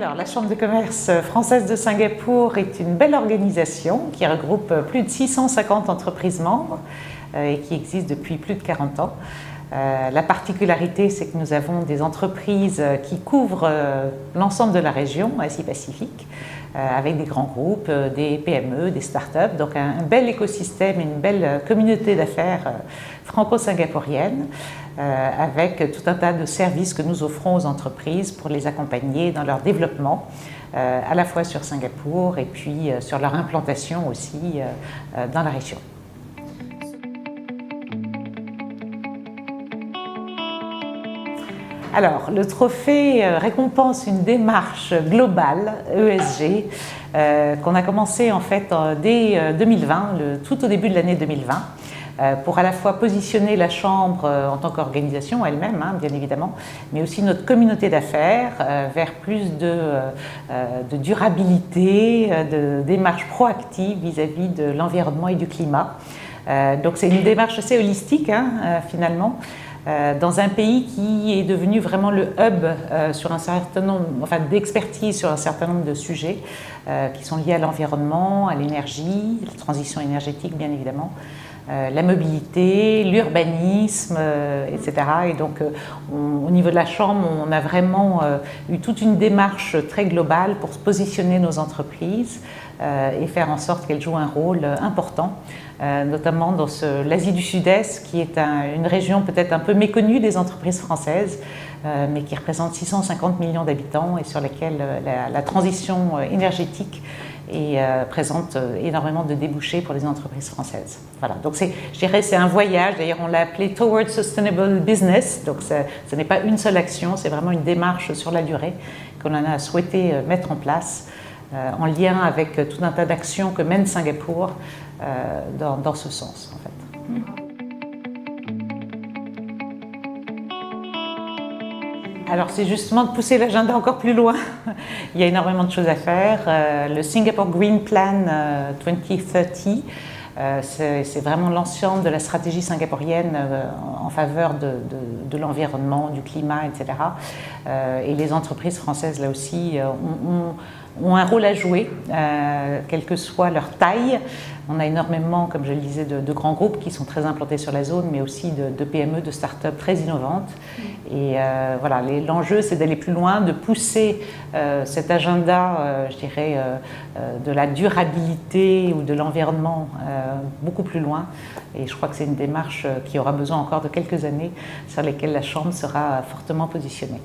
Alors, la Chambre de commerce française de Singapour est une belle organisation qui regroupe plus de 650 entreprises membres et qui existe depuis plus de 40 ans. La particularité, c'est que nous avons des entreprises qui couvrent l'ensemble de la région Asie-Pacifique, avec des grands groupes, des PME, des startups, donc un bel écosystème et une belle communauté d'affaires franco-singapourienne, avec tout un tas de services que nous offrons aux entreprises pour les accompagner dans leur développement, à la fois sur Singapour et puis sur leur implantation aussi dans la région. Alors, le trophée récompense une démarche globale, ESG, qu'on a commencé en fait dès 2020, tout au début de l'année 2020, pour à la fois positionner la Chambre en tant qu'organisation elle-même, bien évidemment, mais aussi notre communauté d'affaires vers plus de durabilité, de démarche proactive vis-à-vis de l'environnement et du climat. Donc c'est une démarche assez holistique finalement. Dans un pays qui est devenu vraiment le hub sur un certain nombre, d'expertise sur un certain nombre de sujets qui sont liés à l'environnement, à l'énergie, la transition énergétique bien évidemment, la mobilité, l'urbanisme, etc. Et donc au niveau de la Chambre, on a vraiment eu toute une démarche très globale pour positionner nos entreprises et faire en sorte qu'elles jouent un rôle important, notamment dans l'Asie du Sud-Est, qui est une région peut-être un peu méconnue des entreprises françaises, mais qui représente 650 millions d'habitants et sur laquelle la transition énergétique présente énormément de débouchés pour les entreprises françaises. Voilà, donc je dirais c'est un voyage, d'ailleurs on l'a appelé Towards Sustainable Business, donc ce n'est pas une seule action, c'est vraiment une démarche sur la durée qu'on a souhaité mettre en place en lien avec tout un tas d'actions que mène Singapour dans ce sens en fait. Alors c'est justement de pousser l'agenda encore plus loin. Il y a énormément de choses à faire. Le Singapore Green Plan 2030, c'est vraiment l'ensemble de la stratégie singapourienne en faveur de l'environnement, du climat, etc. Et les entreprises françaises, là aussi, ont un rôle à jouer, quelle que soit leur taille. On a énormément, comme je le disais, de grands groupes qui sont très implantés sur la zone, mais aussi de PME, de start-up très innovantes. Et voilà, l'enjeu, c'est d'aller plus loin, de pousser cet agenda, je dirais, de la durabilité ou de l'environnement beaucoup plus loin. Et je crois que c'est une démarche qui aura besoin encore de quelques années sur lesquelles la Chambre sera fortement positionnée.